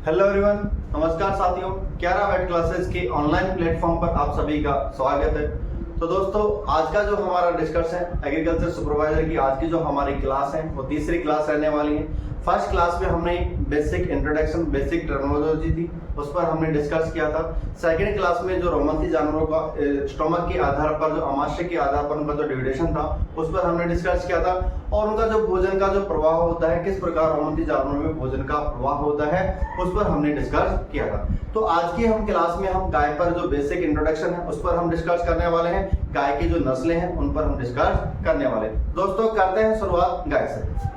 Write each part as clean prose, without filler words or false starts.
Hello everyone, नमस्कार साथियों। 11 weight classes के ऑनलाइन प्लेटफॉर्म पर आप सभी का स्वागत है। तो दोस्तों, आज का जो हमारा डिस्कशन है एग्रीकल्चर सुपरवाइजर की, आज की जो हमारी क्लास है वो तीसरी क्लास रहने वाली है। फर्स्ट क्लास में हमने बेसिक इंट्रोडक्शन, बेसिक टर्मिनोलॉजी थी, उस पर हमने डिस्कस किया था। सेकंड क्लास में जो रोमंथी जानवरों का स्टोमक के आधार पर, जो आमाशय के आधार पर उनका जो डिविडेशन था, उस पर हमने डिस्कस किया था और उनका जो भोजन का जो प्रवाह होता है, किस प्रकार रोमंथी जानवरों में भोजन का प्रवाह होता है, उस पर हमने डिस्कस किया था। तो आज की हम क्लास में हम गाय पर जो बेसिक इंट्रोडक्शन है उस पर हम डिस्कस करने वाले हैं। गाय की जो नस्लें हैं उन पर हम डिस्कस करने वाले हैं। दोस्तों, करते हैं शुरुआत गाय से।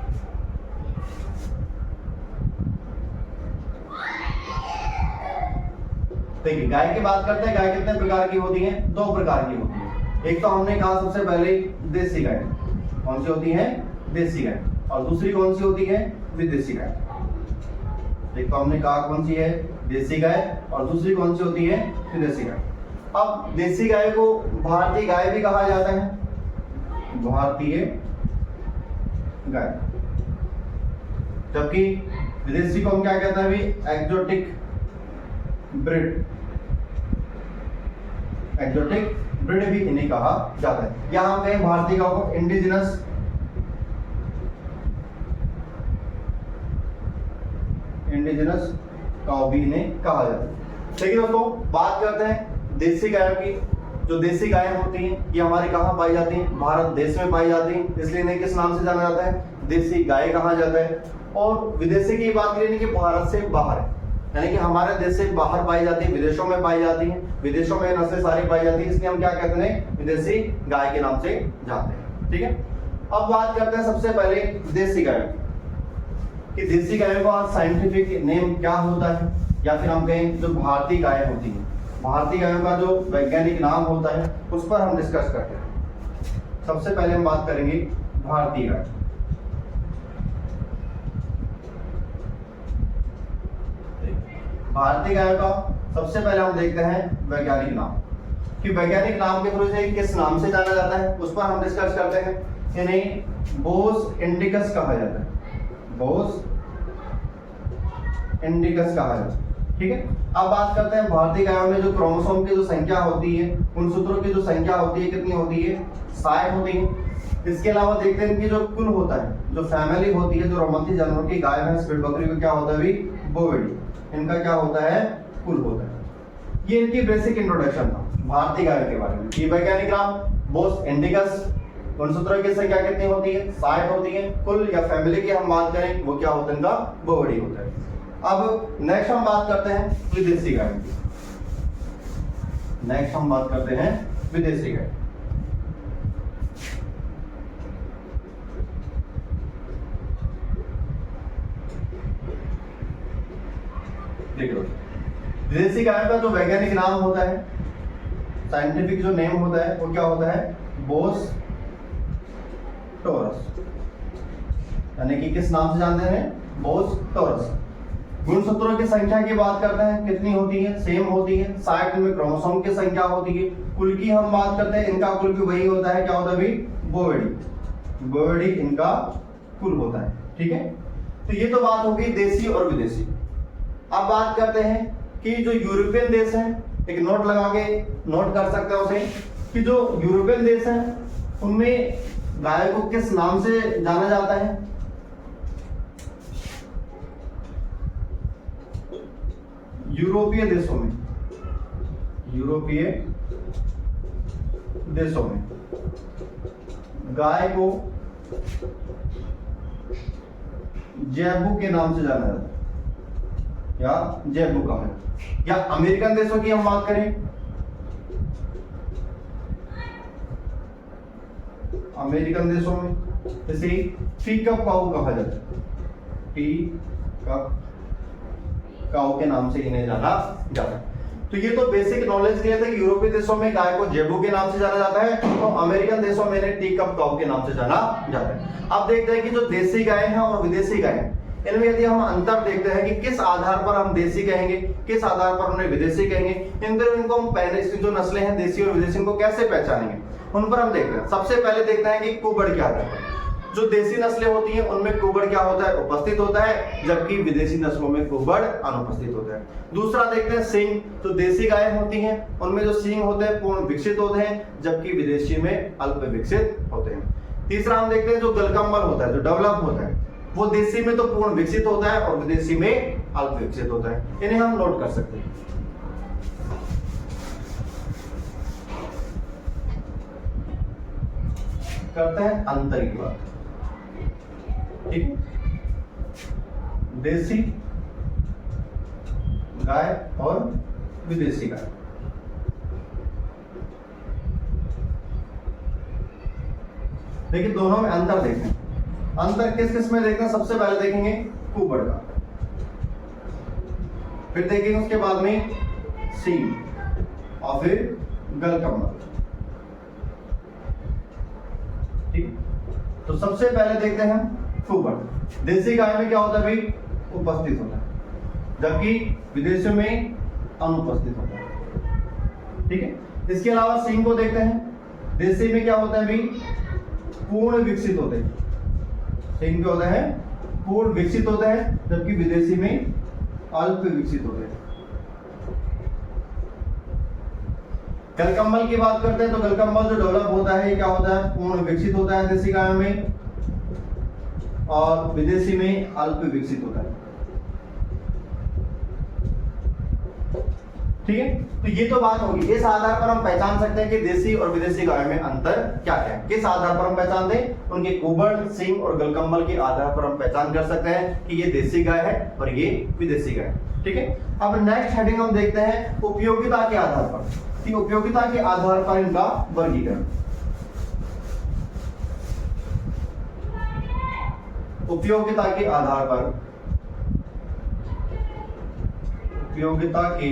देखिए, गाय की बात करते हैं। गाय कितने प्रकार की होती है? 2 प्रकार की होती है। एक तो हमने कहा सबसे पहले देसी गाय। कौन सी होती है? देसी गाय। और दूसरी कौन सी होती है? विदेशी गाय। एक तो हमने कहा कौन सी है? देसी गाय। और दूसरी कौन सी होती है? विदेशी गाय। अब देसी गाय को भारतीय गाय भी कहा जाता है, भारतीय गाय। जबकि विदेशी को हम क्या कहते हैं? अभी एक्जोटिक ब्रीड, एक्जोटिक ब्रीड भी इन्हें कहा जाता है। या हम कहें भारतीय गाय को इंडिजिनस, इंडिजिनस काऊ भी इन्हें कहा जाता है। देखिए दोस्तों, बात करते हैं देसी गायों की। जो देसी गायें होती हैं ये हमारे कहाँ पाई जाती हैं? भारत देश में पाई जाती हैं, इसलिए इन्हें किस नाम से जाना जाता है? देसी गाय कहा जाता है। और विदेशी की बात करें कि भारत से बाहर है, यानी कि हमारे देश से बाहर पाई जाती है, विदेशों में पाई जाती है। विदेशों में नस्लें सारी पाई जाती है, इसलिए हम क्या कहते हैं? विदेशी गाय के नाम से जानते हैं। ठीक है, अब बात करते हैं सबसे पहले देसी गाय कि देसी गायों का साइंटिफिक नेम क्या होता है, या फिर हम कहें जो भारतीय गाय होती है, भारतीय गायों का जो वैज्ञानिक नाम होता है उस पर हम डिस्कस करते हैं। सबसे पहले हम बात करेंगे भारतीय गाय। भारतीय गायों का सबसे पहले हम देखते हैं वैज्ञानिक नाम कि वैज्ञानिक नाम के थ्रू से किस नाम से जाना जाता है, उस पर हम डिस्कस करते हैं। इन्हें बोस इंडिकस कहा जाता है, बोस इंडिकस कहा जाता है। ठीक है, अब बात करते हैं भारतीय गायों में जो क्रोमोसोम की जो संख्या होती है, उन सूत्रों की जो संख्या होती है, कितनी होती है? 60 होती है। इसके अलावा देखते हैं कि जो कुल होता है, जो फैमिली होती है, जो रोमंथी जानवरों की गाय भैंस भेड़ बकरी को क्या होता है? अभी बोविडी, इनका क्या होता है? कुल होता है। ये इनकी बेसिक इंट्रोडक्शन था भारतीय गाय के बारे में। ये वैज्ञानिक नाम बोस इंडिकस, गुणसूत्रों की संख्या कितनी होती है? 60 होती है। कुल या फैमिली की हम बात करें वो क्या होता है? इनका बोविडी होता है। अब नेक्स्ट हम बात करते हैं विदेशी गाय की। नेक्स्ट हम बात करते हैं विदेशी गाय। देखो, विदेशी गाय का जो वैज्ञानिक नाम होता है, साइंटिफिक जो नेम होता है वो क्या होता है? बोस टोरस, यानी कि किस नाम से जानते हैं? Bos taurus. गुणसूत्रों की संख्या की बात करते हैं, कितनी होती है? सेम होती है। 60 में क्रोमोसोम की संख्या होती है। कुल की हम बात करते हैं, इनका कुल भी वही होता है, क्या होता है अभी? बोविडी, बोविडी इनका कुल होता है। ठीक है, तो ये तो बात होगी देसी और विदेशी। अब बात करते हैं कि जो यूरोपियन देश है, एक नोट लगा के नोट कर सकते हैं उसे, कि जो यूरोपियन देश है उनमें गाय को किस नाम से जाना जाता है? यूरोपीय देशों में, यूरोपीय देशों में गाय को जेबू के नाम से जाना जाता है, या जेबू कहा है। या अमेरिकन देशों की हम बात करें, अमेरिकन देशों में इसे टीकप काऊ कहा जाता है, टीकप काऊ के नाम से इन्हें जाना जाता है। तो ये तो बेसिक नॉलेज के लिए था कि यूरोपीय देशों में गाय को जेबू के नाम से जाना जाता है, तो अमेरिकन देशों में इन्हें टीकप काऊ के नाम से जाना जाता है। अब देखते हैं कि जो देसी गाय है और विदेशी गाय है, इनमें यदि हम अंतर देखते हैं कि किस आधार पर हम देसी कहेंगे, किस आधार पर उन्हें विदेशी कहेंगे, इनको हम पहले जो नस्लें हैं देसी और विदेशी को कैसे पहचानेंगे, उन पर हम देखते हैं। सबसे पहले देखते हैं कि कुबड़ क्या है। जो देसी नस्लें होती हैं उनमें कुबड़ क्या होता है, उपस्थित होता है, जबकि विदेशी नस्लों में कुबड़ अनुपस्थित होता है। दूसरा देखते हैं सींग। तो देसी गायें होती हैं उनमें जो सींग होते हैं पूर्ण विकसित होते हैं, जबकि विदेशी में अल्प विकसित होते हैं। तीसरा हम देखते हैं जो गलकम्बल होता है, जो डेवलप होता है, वो देसी में तो पूर्ण विकसित होता है और विदेशी में अल्प विकसित होता है। इन्हें हम नोट कर सकते हैं। करते हैं अंतर की बात, ठीक है। देसी गाय और विदेशी गाय, देखिए दोनों में अंतर देखें। अंतर किस किस में देखते हैं? सबसे पहले देखेंगे कुबड़ का, फिर देखेंगे उसके बाद में सींग और फिर गलकम्बल, ठीक। तो सबसे पहले देखते हैं कुबड़। देसी गाय में क्या होता है भाई? उपस्थित होता है, जबकि विदेशी में अनुपस्थित होता है, ठीक है। इसके अलावा सींग को देखते हैं। देसी में क्या होता है भाई? पूर्ण विकसित होते हैं। सींग क्या होता है? पूर्ण विकसित होता है, जबकि विदेशी में अल्प विकसित होते हैं। गलकम्बल की बात करते हैं तो गलकम्बल जो डेवलप होता है क्या होता है? पूर्ण विकसित होता है देसी गाय में, और विदेशी में अल्प विकसित होता है, ठीक है। तो ये तो बात होगी। इस आधार पर हम पहचान सकते हैं कि देसी और विदेशी गाय में अंतर क्या क्या है। किस आधार पर हम पहचान दें? उनके कुबड़, सींग और गलकम्बल के आधार पर हम पहचान कर सकते हैं कि ये देसी गाय है और ये विदेशी गाय है, ठीक है। अब नेक्स्ट हेडिंग हम देखते हैं उपयोगिता के आधार पर, कि उपयोगिता के आधार पर इनका वर्गीकरण। उपयोगिता के आधार पर, उपयोगिता के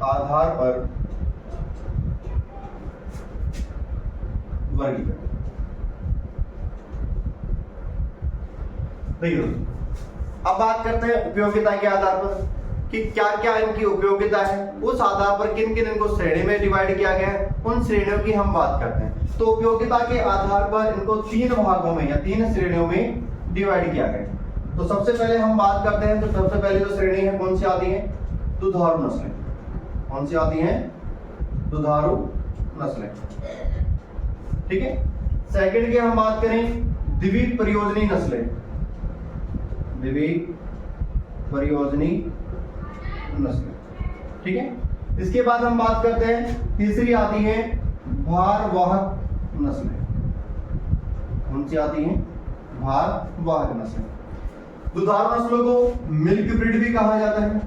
आधार पर वर्गीकरण। देखिए अब बात करते हैं उपयोगिता के आधार पर कि क्या क्या इनकी उपयोगिता है, उस आधार पर किन किन इनको श्रेणी में डिवाइड किया गया है, उन श्रेणियों की हम बात करते हैं। तो उपयोगिता के आधार पर इनको 3 भागों में या 3 श्रेणियों में डिवाइड किया गया है। तो सबसे पहले हम बात करते हैं, तो सबसे पहले जो श्रेणी है कौन सी आती है? दुधारू नस्लें। कौन सी आती हैं? दुधारू नस्लें, ठीक है। सेकंड की हम बात करें द्विवीद प्रयोजनी नस्लें, द्विवीद प्रयोजनी नस्लें, ठीक है। इसके बाद हम बात करते हैं, तीसरी आती है भारवाहक नस्लें। कौन सी आती हैं? भारवाहक नस्लें। दुधारू नस्लों को मिल्क ब्रीड भी कहा जाता है,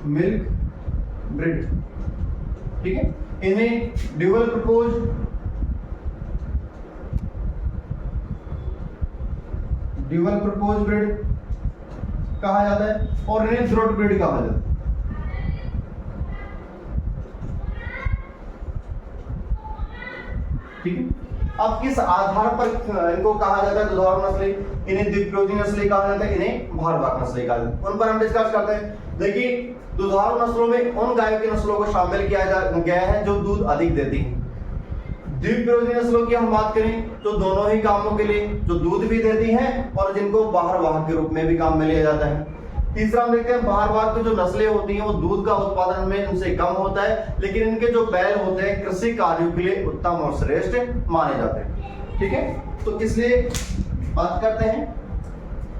मिल्क ब्रीड, ठीक है। इन्हें dual propose, dual propose breed कहा जाता है और इन्हें थ्रोट ब्रीड कहा जाता है, ठीक है। अब किस आधार पर इनको कहा जाता है दुधारू नस्लें? इन्हें द्विप्रयोजनी नस्लें कहा जाता है, इन्हें भारवाहक नस्लें कहा जाता है। उन पर हम डिस्कस करते हैं। देखिए दुधारू नस्लों में उन गायों की नस्लों को शामिल किया गया है जो दूध अधिक देती है। द्विप्रयोजनी नस्लों की हम बात करें तो दोनों ही कामों के लिए, जो दूध भी देती हैं और जिनको भारवाहक के रूप में भी काम में लिया जाता है। तीसरा हम देखते हैं भारवाहक की जो नस्लें होती हैं वो दूध का उत्पादन में इनसे कम होता है, लेकिन इनके जो बैल होते हैं कृषि कार्यों के लिए उत्तम और श्रेष्ठ माने जाते हैं, ठीक है। तो इसलिए बात करते हैं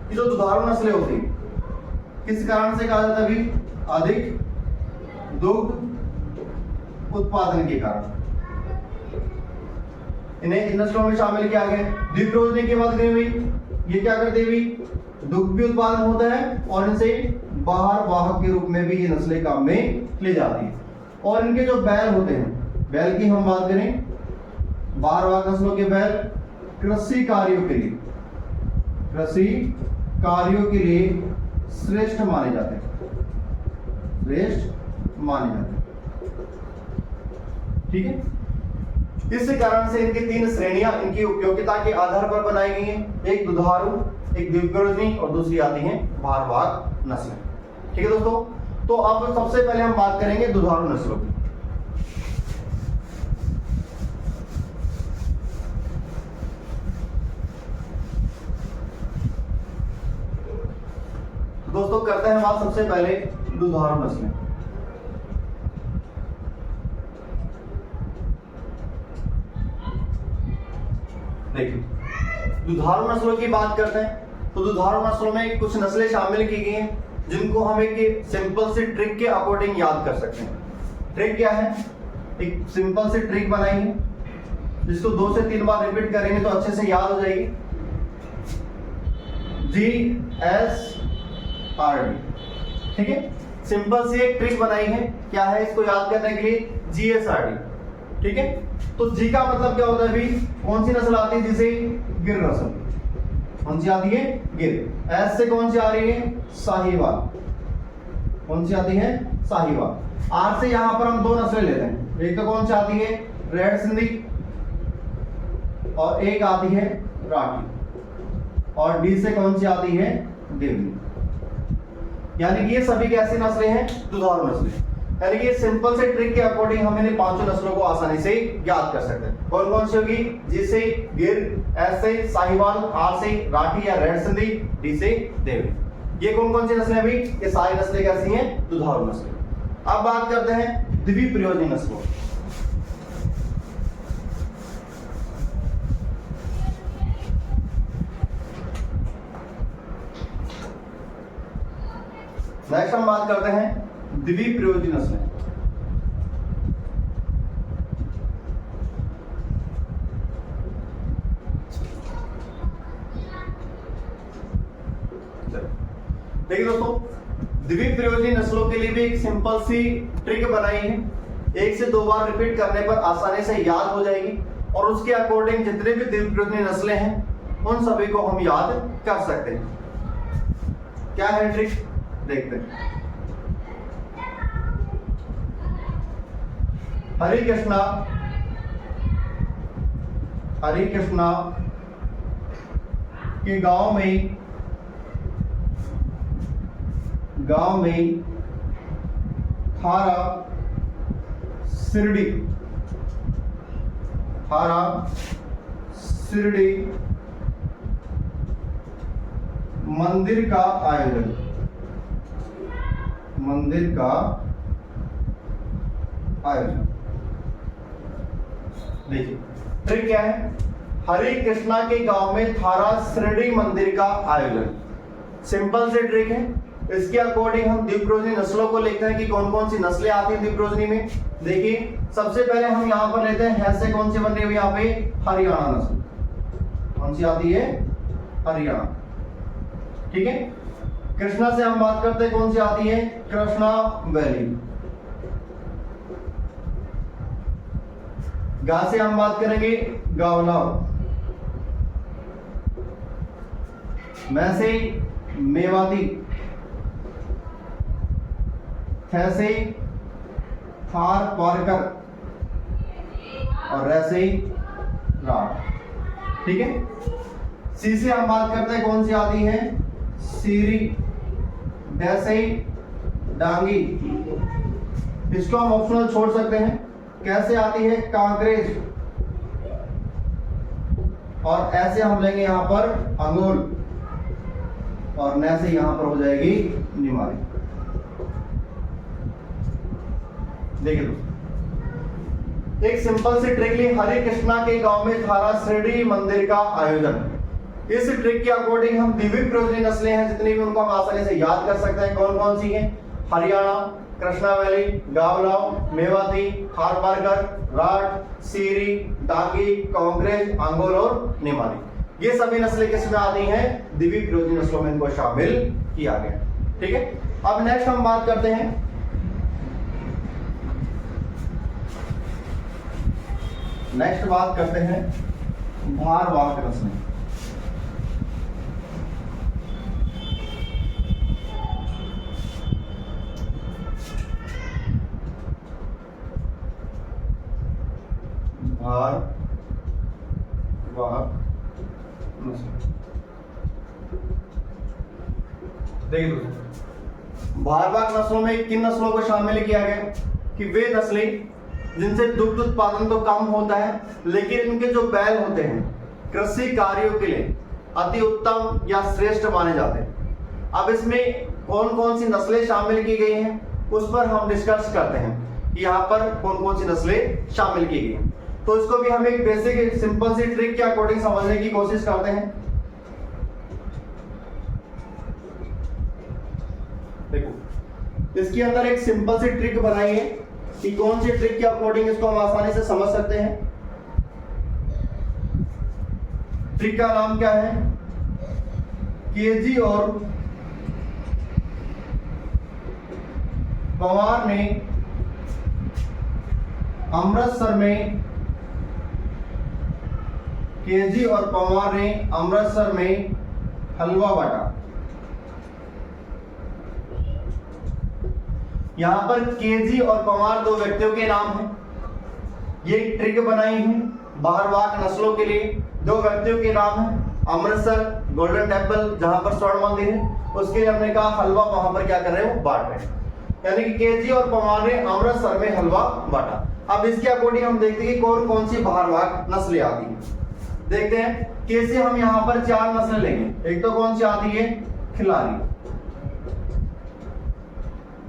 कि जो दुधारू नस्लें होती हैं किस कारण से कहा जाता है भी? अधिक दुग्ध उत्पादन के कारण इन्हें इन नस्लों में शामिल किया गया। द्विप्रयोजनी की बात करें भाई, ये क्या करते हैं? दुग्ध भी उत्पादन होता है और इनसे भारवाहक के रूप में भी ये नस्लें काम में ली जाती है। और इनके जो बैल होते हैं, बैल की हम बात करें, भारवाहक नस्लों के बैल कृषि कार्यों के लिए, कृषि कार्यों के लिए श्रेष्ठ माने जाते हैं, श्रेष्ठ माने जाते हैं, ठीक है। इस कारण से इनकी 3 श्रेणियां इनकी उपयोगिता के आधार पर बनाई गई हैं, एक दुधारू, एक द्विप्रयोजनी और दूसरी आती है भारवाहक नस्लें, ठीक है दोस्तों। तो अब सबसे पहले हम बात करेंगे दुधारू नस्लों की। दोस्तों करते हैं बात सबसे पहले दुधारू नस्लें। देखिए दुधारू नस्लों की बात करते हैं तो दुधारू नस्लों में कुछ नस्लें शामिल की गई हैं जिनको हम एक सिंपल सी ट्रिक के अकॉर्डिंग याद कर सकते हैं। ट्रिक क्या है? एक सिंपल सी ट्रिक बनाई है जिसको 2 से 3 बार रिपीट करेंगे तो अच्छे से याद हो जाएगी। GSRD, ठीक है, सिंपल सी एक ट्रिक बनाई है। क्या है इसको याद करने के लिए? GSRD, ठीक है। तो जी का मतलब क्या होता है भाई? कौन सी नस्ल आती है? जिसे गिर नस्ल। कौन सी आती है? गिर। एस से कौन सी आ रही है? साहीवाल। कौन सी आती है? साहीवाल। आर से यहां पर हम 2 नस्लें लेते हैं। एक तो कौन सी आती है? रेड सिंधी, और एक आती है राठी। और डी से कौन सी आती है? देवनी। यानी कि ये सभी कैसी नस्लें हैं? दुधारू नस्लें। यानी कि सिंपल से ट्रिक के अकॉर्डिंग हम इन 5 नस्लों को आसानी से याद कर सकते हैं। कौन कौन सी होगी? जी से गिर, एस से साहीवाल, आर से राठी या रेड सिंधी, डी से देवनी। ये कौन कौन सी नस्लें अभी? ये सारी नस्लें कैसी हैं? दुधारू नस्लें। अब बात करते हैं द्विप्रयोजनी नस्लों। नेक्स्ट हम बात करते हैं द्विप्रयोजनी नस्लें। देखिए दोस्तों, द्विप्रयोजनी नस्लों के लिए भी एक सिंपल सी ट्रिक बनाई है। 1 से 2 बार रिपीट करने पर आसानी से याद हो जाएगी और उसके अकॉर्डिंग जितने भी द्विप्रयोजनी नस्लें हैं उन सभी को हम याद कर सकते हैं। क्या है ट्रिक? देखते हैं। हरे कृष्णा के गांव में थारा शिरडी मंदिर का आयोजन। देखिए ट्रिक क्या है? हरे कृष्णा के गांव में थारा शिरडी मंदिर का आयोजन। सिंपल से ट्रिक है। इसके अकॉर्डिंग हम द्विप्रयोजनी नस्लों को लिखते हैं कि कौन कौन सी नस्लें आती हैं द्विप्रयोजनी में। देखिए सबसे पहले हम यहां पर लेते हैं से कौन सी बन रही है यहाँ पे? हरियाणा नस्ल। कौन सी आती है? हरियाणा, ठीक है। कृष्णा से हम बात करते हैं, कौन सी आती है? कृष्णा वैली। गा से हम बात करेंगे गावलाव। मैं से मेवाती। थे से थार पारकर और रे से राठ, ठीक है। सी से हम बात करते हैं, कौन सी आती है? सीरी। डे से डांगी। इसको हम ऑप्शनल छोड़ सकते हैं। कैसे आती है? कांकरेज। और ऐसे हम लेंगे यहां पर अंगुल और न से यहां पर हो जाएगी निमारी। देखिए दोस्तों, एक सिंपल सी ट्रिक ली। हरे कृष्णा के गांव में थारा शिरडी मंदिर का आयोजन। इस ट्रिक के अकॉर्डिंग हम द्विप्रयोजनी नस्लें हैं जितनी भी उनको हम आसानी से याद कर सकते हैं। कौन कौन सी हैं? हरियाणा, कृष्णा वैली, गावलाव, मेवाती, थार पारकर, राठ, सीरी, डांगी, कांकरेज, अंगोल और निमारी। ये सभी नस्लें किसमें आती हैं? द्विप्रयोजनी नस्लों में इनको शामिल किया गया, ठीक है। अब नेक्स्ट हम बात करते हैं भारवाहक नस्लें। भारवाहक नस्लें। देखिए दोस्तों, भारवाहक नस्लों में किन नस्लों को शामिल किया गया? कि वे नस्लें जिनसे दुग्ध उत्पादन तो कम होता है लेकिन इनके जो बैल होते हैं कृषि कार्यों के लिए अति उत्तम या श्रेष्ठ माने जाते हैं। अब इसमें कौन कौन सी नस्लें शामिल की गई हैं उस पर हम डिस्कस करते हैं कि यहाँ पर कौन कौन सी नस्लें शामिल की गई हैं। तो इसको भी हम एक बेसिक सिंपल सी ट्रिक के अकॉर्डिंग समझने की कोशिश करते हैं। देखो इसके अंदर एक सिंपल सी ट्रिक बनाई है कि कौन सी ट्रिक के अकॉर्डिंग इसको हम आसानी से समझ सकते हैं। ट्रिक का नाम क्या है? केजी और पवार ने अमृतसर में केजी और पवार ने अमृतसर में हलवा बांटा। यहां पर केजी और पवार दो व्यक्तियों के नाम हैं। ये ट्रिक बनाई है बहारवाक नस्लों के लिए। दो व्यक्तियों के नाम हैं अमृतसर गोल्डन टेम्पल जहां पर स्वर्ण मंदिर है, उसके लिए हमने कहा हलवा वहां पर क्या कर रहे हो? बांट रहे हैं। यानी कि केजी और पवार ने अमृतसर में हलवा बांटा। अब इसके अकॉर्डिंग हम देखते हैं कि कौन कौन सी बहारवाक नस्लें आती हैं। देखते हैं कैसे हम यहाँ पर 4 नस्लें लेंगे। एक तो कौन सी आती है? खिलारी,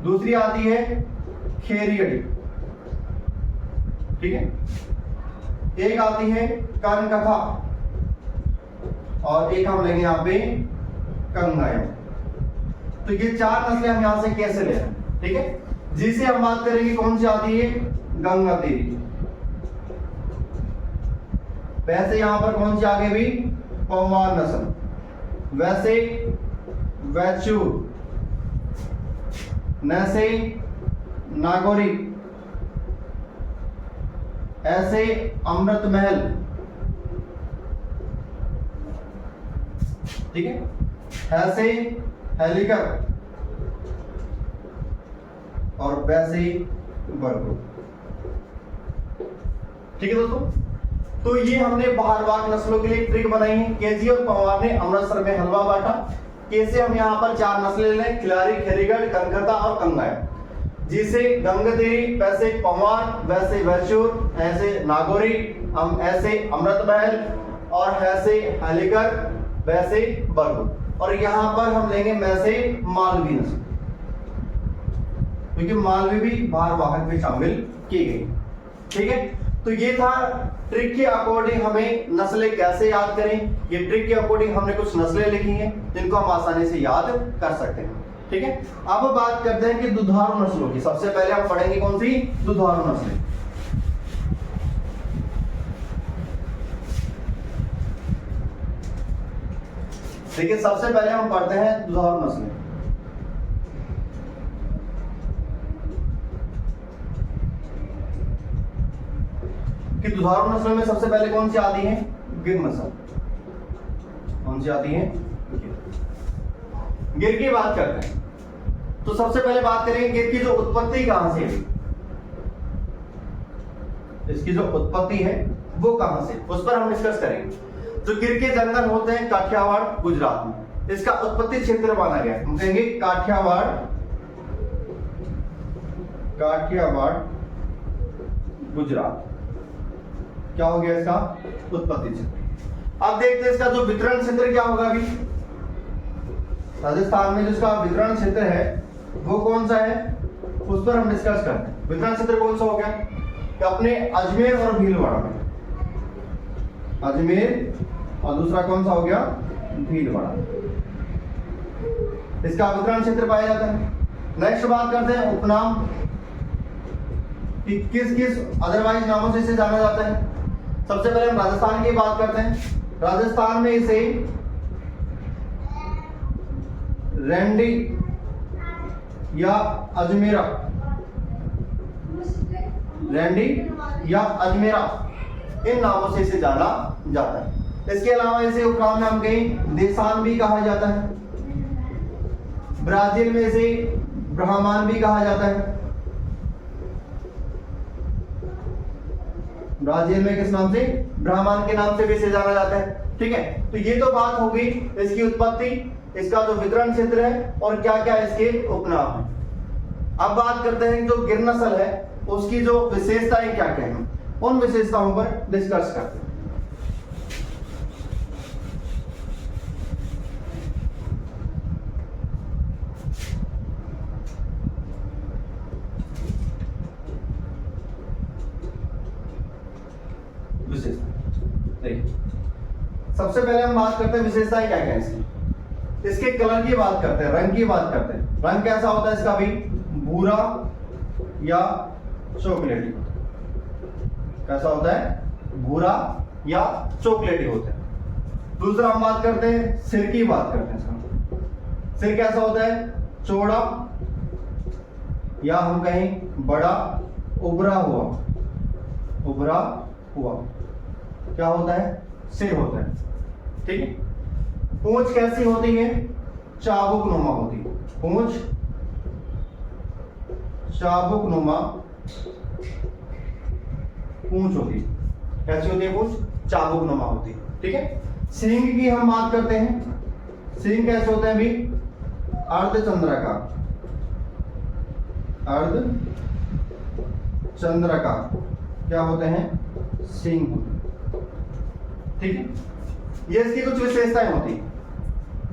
दूसरी आती है खेरियड़ी, ठीक है, एक आती है कनकथा और एक हम लेंगे यहाँ पे कंगायम। तो ये 4 नस्लें हम यहां से कैसे ले रहे हैं, ठीक है। जिसे हम बात करेंगे कौन सी आती है? गंगा देवी। वैसे यहां पर कौन सी आगे भी? पवार नस्ल। वैसे वैचूर, नैसे नागौरी, ऐसे अमृत महल, ठीक है, ऐसे हेलिकर और वैसे बरगो, ठीक है दोस्तों। तो ये हमने बहारवाक नस्लों के लिए ट्रिक बनाई है। केजी और पवार ने अमृतसर में हलवा बांटा। कैसे हम यहाँ पर 4 नस्लें लें? खिलारी, खेरीगढ़, कनकथा और कंगायम। जिसे गंगदेवी, वैसे पवार, वैसे वैचूर, ऐसे नागौरी, हम ऐसे अमृत महल और ऐसे हेलिकर, वैसे बरगुड़। और यहाँ पर हम लेंगे वैसे मालवी नस्ल, क्योंकि मालवी भी बहारवाक में शामिल की गई, ठीक है। तो ये था ट्रिक के अकॉर्डिंग हमें नस्लें कैसे याद करें। ये ट्रिक के अकॉर्डिंग हमने कुछ नस्लें लिखी हैं जिनको हम आसानी से याद कर सकते हैं, ठीक है। अब बात करते हैं कि दुधारू नस्लों की। सबसे पहले हम पढ़ेंगे कौन सी? दुधारू नस्लें। देखिए सबसे पहले हम पढ़ते हैं दुधारू नस्लें। कि दुधारू नस्लों में सबसे पहले कौन सी आती है? गिर नस्ल। कौन सी आती है? गिर की बात करते हैं तो सबसे पहले बात करेंगे गिर की जो उत्पत्ति कहां से हुई। इसकी जो उत्पत्ति है वो कहां से, उस पर हम डिस्कस करेंगे। जो गिर के जंगल होते हैं काठियावाड़ गुजरात में, इसका उत्पत्ति क्षेत्र माना गया। हम कहेंगे काठियावाड़, काठियावाड़ गुजरात, क्या हो गया इसका उत्पत्ति क्षेत्र। अब देखते हैं इसका जो वितरण क्षेत्र क्या होगा। अभी राजस्थान में जिसका वितरण क्षेत्र है वो कौन सा है, उस पर हम डिस्कस करते हैं। वितरण क्षेत्र कौन सा हो गया कि अपने अजमेर और भीलवाड़ा में, अजमेर और दूसरा कौन सा हो गया? भीलवाड़ा, इसका वितरण क्षेत्र पाया जाता है। नेक्स्ट बात करते हैं उपनाम कि किस किस अदरवाइज नामों से इसे जाना जाता है। सबसे पहले हम राजस्थान की बात करते हैं। राजस्थान में इसे रैंडी या अजमेरा, रैंडी या अजमेरा, इन नामों से इसे जाना जाता है। इसके अलावा इसे उपनाम में हम कहीं देसान भी कहा जाता है। ब्राजील में इसे ब्राह्मण भी कहा जाता है। ब्राजील में किस नाम से? ब्राह्मण के नाम से भी इसे जाना जाता है, ठीक है। तो ये तो बात हो गई इसकी उत्पत्ति, इसका जो वितरण क्षेत्र है और क्या क्या इसके उपनाम है। अब बात करते हैं जो गिर नस्ल है उसकी जो विशेषताएं क्या क्या हैं, उन विशेषताओं पर डिस्कस करते हैं। सबसे पहले हम बात करते हैं विशेषताएं क्या क्या है इसकी। इसके कलर की बात करते हैं, रंग की बात करते हैं। रंग कैसा होता है इसका भी, भूरा या चॉकलेटी। कैसा होता है, भूरा या चॉकलेटी होता है। दूसरा हम बात करते हैं सिर की बात करते हैं। इसका सिर कैसा होता है, चौड़ा या हम कहें बड़ा, उभरा हुआ। उभरा हुआ क्या होता है, सिर होता है। ठीक है। पूंछ कैसी होती है, चाबुक नुमा होती है। पूंछ चाबुक नुमा पूंछ होती है। कैसी होती है पूंछ, चाबुक नुमा होती है। ठीक है। सींग की हम बात करते हैं। सींग कैसे होते हैं अभी, अर्धचंद्राकार। अर्धचंद्राकार क्या होते हैं, सींग होते हैं। ठीक है। ये इसकी कुछ विशेषताएं होती है।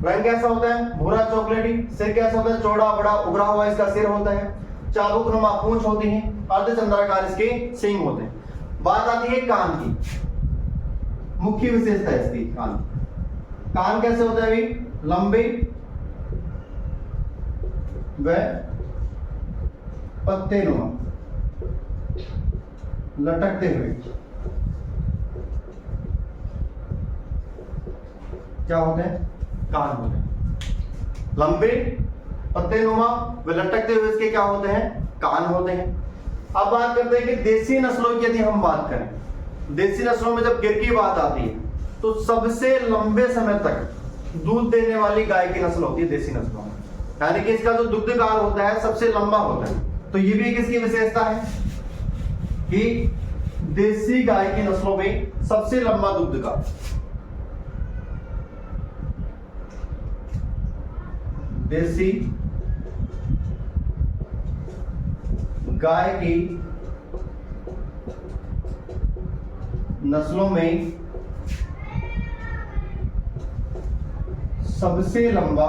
रंग कैसा होता है, भूरा चॉकलेटी। सिर कैसा होता है, चौड़ा बड़ा उभरा हुआ इसका सिर होता है। चाबुक नुमा पूंछ होती है। अर्धचंद्राकार इसके सींग होते हैं। बात आती है कान की। मुख्य विशेषता है इसकी कान। कान कैसे होते हैं अभी, लंबे व पत्ते नुमा, लटकते हुए। क्या होते हैं, कान होते हैं। लंबे पत्ते नुमा व लटकते हुए इसके क्या होते हैं, कान होते हैं। अब बात करते हैं कि देसी नस्लों की यदि हम बात करें, देसी नस्लों में जब गिर की बात आती है तो सबसे लंबे समय तक दूध देने वाली गाय की नस्ल होती है देसी नस्लों में। यानी कि इसका जो दुग्ध काल होता है सबसे लंबा होता है। तो ये भी किसकी विशेषता है कि देसी गाय की नस्लों में सबसे लंबा दुग्ध काल। देसी गाय की नस्लों में सबसे लंबा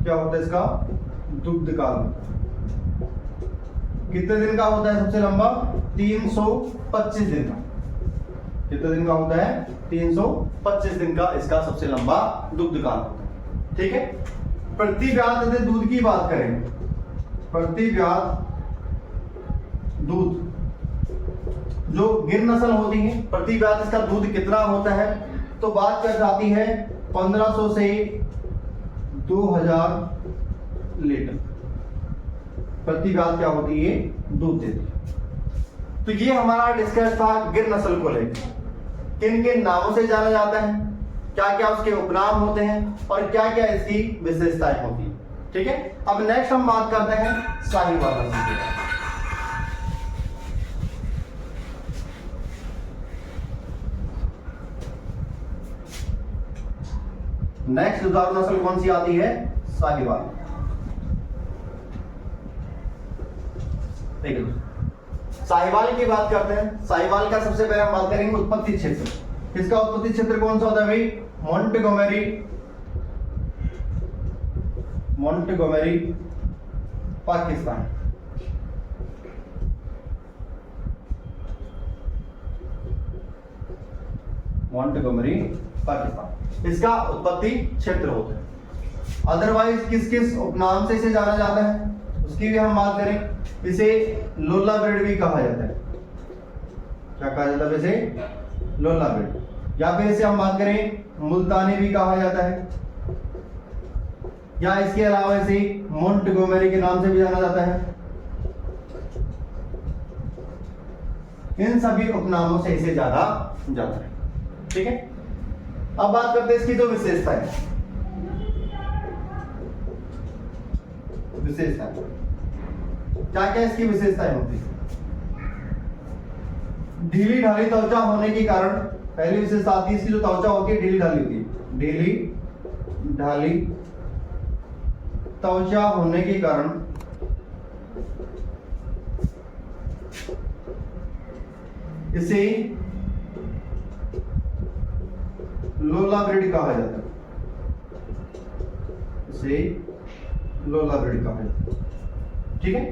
क्या होता है, इसका दुग्ध काल होता है। कितने दिन का होता है सबसे लंबा, 325 दिन का। कितने दिन का होता है, 325 दिन का इसका सबसे लंबा दुग्ध काल होता है। ठीक है। प्रति व्याध यदि दूध की बात करें, प्रति व्याध दूध जो गिर नस्ल होती है, प्रति व्याध इसका दूध कितना होता है, तो बात कर जाती है 1500 से 2000 लीटर प्रति व्याध क्या होती है, दूध देती है। तो ये हमारा डिस्कस था गिर नस्ल को लेकर। किन किन नामों से जाना जाता है, क्या क्या उसके उपनाम होते हैं और क्या क्या इसकी विशेषताएं होती है। ठीक है। अब नेक्स्ट हम बात करते हैं साहिवाल नस्ल की। नेक्स्ट दुधारू नस्ल कौन सी आती है, साहिवाल। देखिए साहिवाल की बात करते हैं। साहिवाल का सबसे पहले हम बात करेंगे उत्पत्ति क्षेत्र। इसका उत्पत्ति क्षेत्र कौन सा होता है भाई, Montgomery. Montgomery Pakistan. Montgomery Pakistan इसका उत्पत्ति क्षेत्र होता है। अदरवाइज किस किस उपनाम से इसे जाना जाता है उसकी भी हम बात करें। इसे लोला ब्रेड भी कहा जाता है। क्या कहा जाता है इसे, लोला ब्रेड। या फिर इसे हम बात करें मुल्तानी भी कहा जाता है, या इसके अलावा इसे मोंटगोमेरी के नाम से भी जाना जाता है। इन सभी उपनामों से इसे जाना जाता है। ठीक है। अब बात करते हैं इसकी जो विशेषता है। विशेषता क्या क्या इसकी विशेषताएं होती है। ढीली ढाली त्वचा होने के कारण, पहली विशेषता आती है इसकी जो त्वचा होती है ढीली ढाली होती है। ढीली ढाली त्वचा होने के कारण इसे लोला ब्रीड कहा जाता है। इसे लोला ब्रीड कहा जाता है। ठीक है।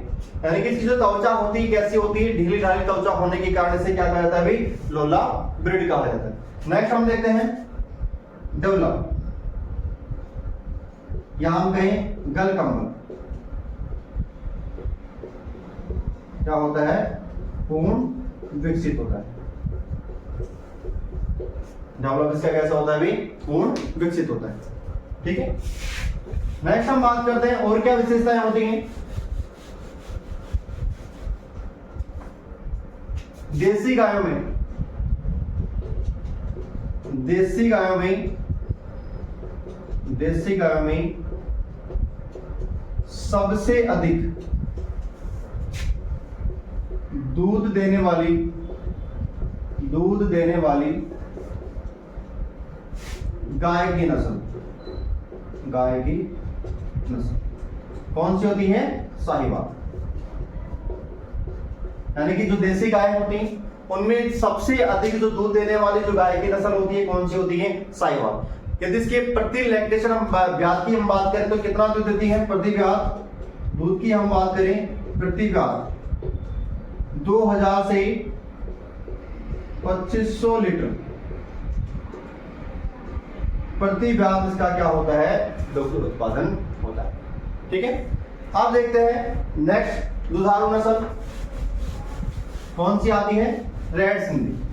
यानी कि इसकी जो त्वचा होती है कैसी होती है, ढीली ढाली त्वचा होने के कारण इसे क्या कहा जाता है भाई, लोला ब्रीड कहा जाता है। नेक्स्ट हम देखते हैं डेवलप, यहां हम कहें गल कम्बल, क्या होता है, पूर्ण विकसित होता है। डेवलप इसका कैसा होता है भाई, पूर्ण विकसित होता है। ठीक है, नेक्स्ट हम बात करते हैं और क्या विशेषताएं होती हैं। देसी गायों में, देसी गायों में, देसी गायों में सबसे अधिक दूध देने वाली, दूध देने वाली गाय की नस्ल, गाय की नस्ल कौन सी होती है, साहिवाल। यानी कि जो देसी गाय होती हैं उनमें सबसे अधिक जो दूध देने वाली जो गाय की नस्ल होती है कौन सी होती है, साहिवाल। यदि इसके प्रति लैक्टेशन हम ब्याज की हम बात करें तो कितना दूध देती है प्रति ब्याज, दूध की हम बात करें प्रति ब्याज 2000 से 2500 लीटर प्रति ब्याज इसका क्या होता है, दुग्ध उत्पादन होता है। ठीक है, अब देखते हैं नेक्स्ट दुधारू नस्ल कौन सी आती है, रेड सिंधी।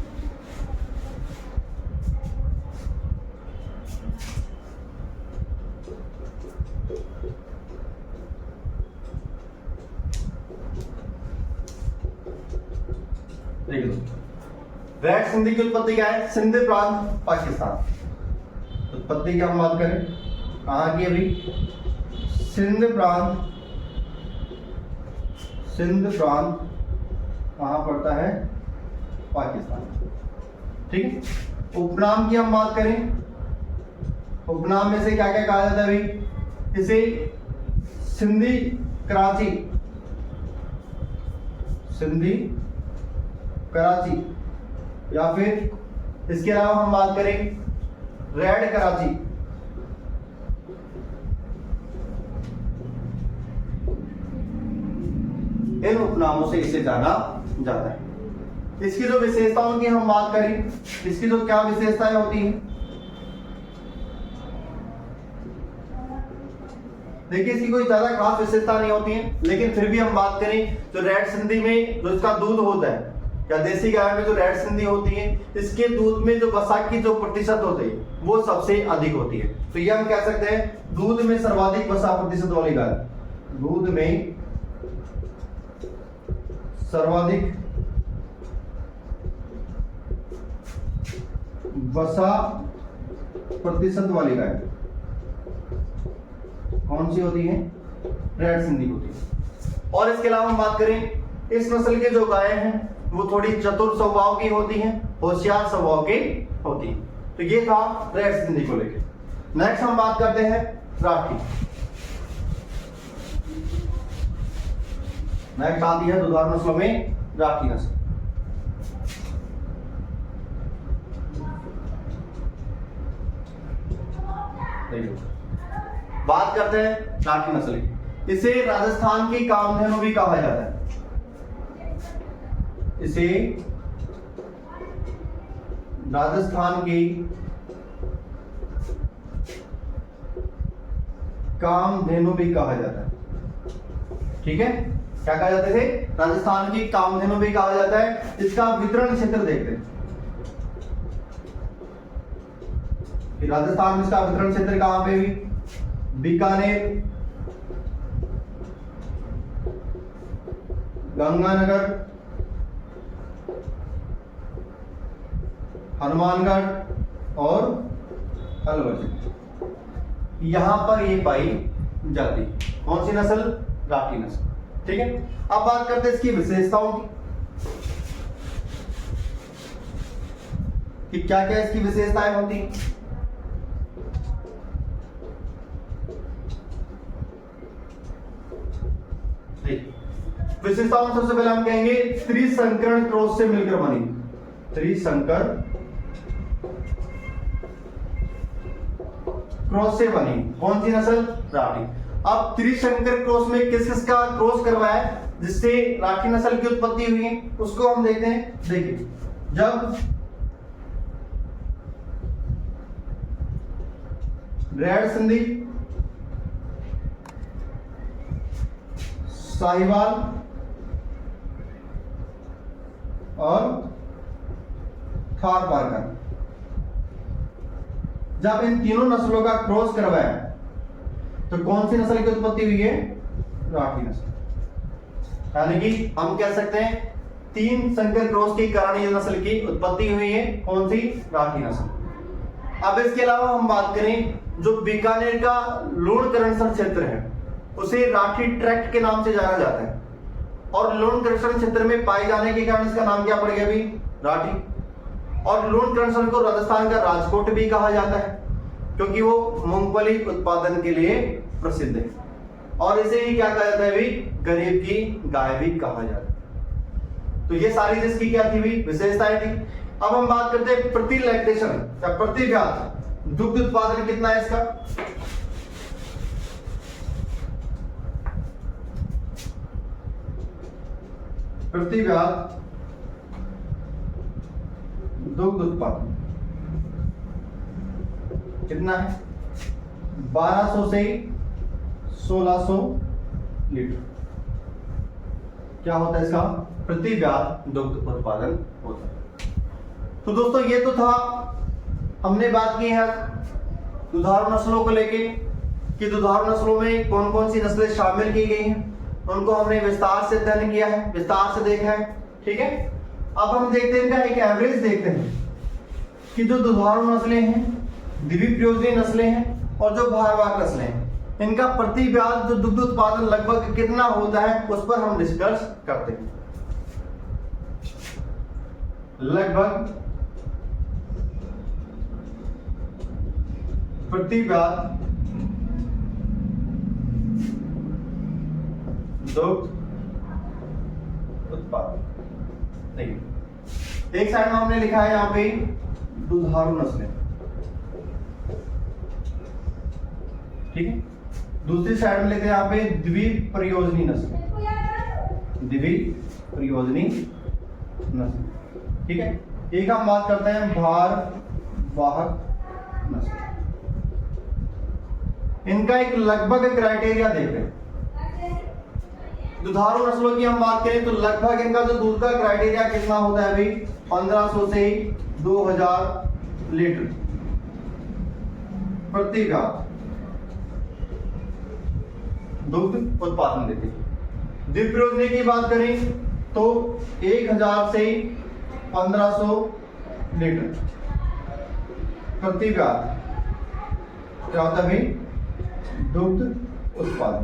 रेड सिंधी की उत्पत्ति क्या है, सिंध प्रांत पाकिस्तान। उत्पत्ति की हम बात करें कहां की, अभी सिंध प्रांत, सिंध प्रांत कहां पड़ता है, पाकिस्तान। ठीक है, उपनाम की हम बात करें, उपनाम में से क्या क्या कहा जाता है भाई, इसे सिंधी कराची, सिंधी कराची, या फिर इसके अलावा हम बात करें रेड कराची, इन उपनामों से इसे जाना जाता है। इसकी जो विशेषताओं की हम बात करें, इसकी जो क्या विशेषताएं होती हैं, देखिए इसकी कोई ज्यादा खास विशेषता नहीं होती है, लेकिन फिर भी हम बात करें तो रेड सिंधी में जो इसका दूध होता है, या देसी गाय में जो रेड सिंधी होती है, इसके दूध में जो वसा की जो प्रतिशत होती है वो सबसे अधिक होती है। तो ये हम कह सकते हैं दूध में सर्वाधिक वसा प्रतिशत वाली गाय, दूध में सर्वाधिक वसा प्रतिशत वाली गाय कौन सी होती है, रेड सिंधी होती है। और इसके अलावा हम बात करें इस नस्ल के जो गाय हैं वो थोड़ी चतुर स्वभाव की होती हैं, होशियार स्वभाव की होती हैं। तो ये था रेड सिंधी को लेकर। नेक्स्ट हम बात करते हैं राठी। नेक्स्ट आती है दुधारू नस्लों में राठी नस्ल। बात करते हैं राठी नस्ल की। इसे राजस्थान की कामधेनु भी कहा जाता है, इसे राजस्थान की कामधेनु भी कहा जाता है। ठीक है, क्या कहा जाता है, राजस्थान की कामधेनु भी कहा जाता है। इसका वितरण क्षेत्र देखते हैं कि राजस्थान में इसका वितरण क्षेत्र कहां पे भी, बीकानेर, गंगानगर, हनुमानगढ़ और अलवर, यहां पर ये पाई जाती। कौन सी नस्ल, राठी नस्ल। ठीक है, अब बात करते हैं इसकी विशेषताओं की कि क्या क्या इसकी विशेषताएं होती हैं। विशेषताओं में सबसे पहले हम कहेंगे त्रिसंकरण क्रॉस से मिलकर बनी, त्रिसंकर क्रॉस से बनी कौन सी नस्ल, राठी। अब त्रिशंकर क्रॉस में किस किस का क्रॉस करवाया है जिससे राठी नस्ल की उत्पत्ति हुई है उसको हम देखते हैं। देखिए, जब रेड सिंधी, साहिवाल और थारपारकर। जब इन तीनों नस्लों का क्रॉस करवाया तो कौन सी नस्ल की उत्पत्ति हुई है? राठी नस्ल। यानी कि हम कह सकते हैं 3 संकर क्रॉस के कारण ये नस्ल की उत्पत्ति हुई है। कौन सी? राठी नस्ल। अब इसके अलावा हम बात करें, जो बीकानेर का लूणकरणसर क्षेत्र है उसे राठी ट्रैक्ट के नाम से जाना जाता है, और लूणकरणसर क्षेत्र में पाए जाने के कारण इसका नाम क्या पड़ गया अभी? राठी। और लूणकरणसर को राजस्थान का राजकोट भी कहा जाता है, क्योंकि वो मूंगफली उत्पादन के लिए प्रसिद्ध है, और इसे ही क्या कहा जाता है अभी? गरीब की गाय भी कहा जाता है। तो ये सारी जिसकी क्या थी भी विशेषताएं थी। अब हम बात करते हैं प्रति लैक्टेशन या प्रति व्याध दुग्ध उत्पादन कितना है इसका? प्रति व्याध दुग्ध उत्पादन कितना है? 1200 से 1600 लीटर क्या होता है इसका? प्रति व्याध दुग्ध उत्पादन होता है। तो दोस्तों ये तो था, हमने बात की है दुधारू नस्लों को लेके कि दुधारू नस्लों में कौन कौन सी नस्लें शामिल की गई हैं, उनको हमने विस्तार से अध्ययन किया है, विस्तार से देखा है। ठीक है, अब हम देखते हैं इनका एक एवरेज देखते हैं कि जो दुधारू नस्लें हैं, द्विप्रयोजनी नस्लें हैं और जो भारवाहक नस्लें हैं, इनका प्रति व्याध जो दुग्ध उत्पादन लगभग कितना होता है उस पर हम डिस्कस करते हैं। लगभग प्रति व्याध दुग्ध उत्पादन। देखिए एक साइड में हमने लिखा है यहां पे दुधारू नस्लें, ठीक है। दूसरी साइड में लिखते हैं यहां पे द्विप्रयोजनी नस्लें, द्विप्रयोजनी नस्ल। ठीक है, एक हम बात करते हैं भारवाहक नस्ल। इनका एक लगभग क्राइटेरिया देखते हैं। दुधारू नस्लों की हम बात करें तो लगभग इनका जो दूध का क्राइटेरिया कितना होता है अभी? 1500 से 2000 लीटर प्रति व्याध दुग्ध उत्पादन देते हैं। द्विप्रयोजनी की बात करें तो 1000 से 1500 लीटर प्रति व्याध क्या होता है भाई? दुग्ध उत्पादन।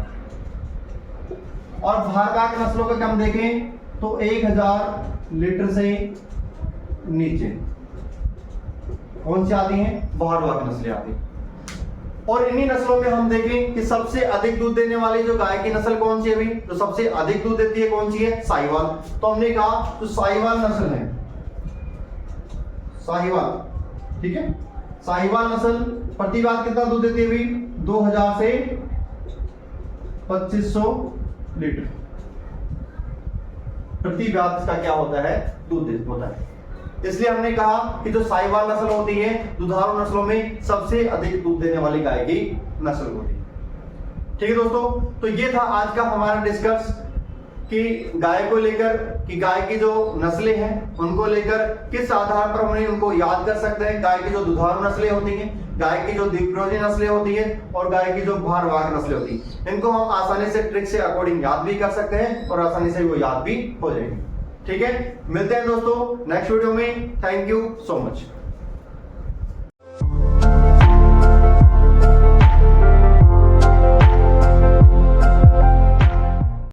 और भारवाहक नस्लों का हम देखें तो 1000 लीटर से नीचे कौन सी आती हैं? भारवाहक नस्लें आती हैं। और इन्हीं नस्लों में हम देखें कि सबसे अधिक दूध देने वाली जो गाय की नस्ल कौन सी है भाई? तो सबसे अधिक दूध देती है कौन सी है? साहिवाल। तो हमने कहा तो साहिवाल नस्ल है, साहिवाल। ठीक है, साहिवाल नस्ल प्रति व्याध कितना दूध देती है भाई? 2000 से 2500 लीटर प्रति व्याध का क्या होता है? दूध होता है। इसलिए हमने कहा कि जो साहिवाल नस्ल होती है दुधारू नस्लों में सबसे अधिक दूध देने वाली गाय की नस्ल होती है। ठीक है दोस्तों, तो ये था आज का हमारा डिस्कस कि गाय को लेकर कि गाय की जो नस्लें हैं उनको लेकर किस आधार पर हम उनको याद कर सकते हैं। गाय की जो दुधारू नस्लें होती हैं, गाय की जो द्विप्रयोजनी नस्लें होती हैं और गाय की जो भारवाहक नस्लें होती हैं, इनको हम आसानी से ट्रिक से अकॉर्डिंग याद भी कर सकते हैं और आसानी से वो याद भी हो जाएंगे। ठीक है, मिलते हैं दोस्तों नेक्स्ट वीडियो में। Thank you so much.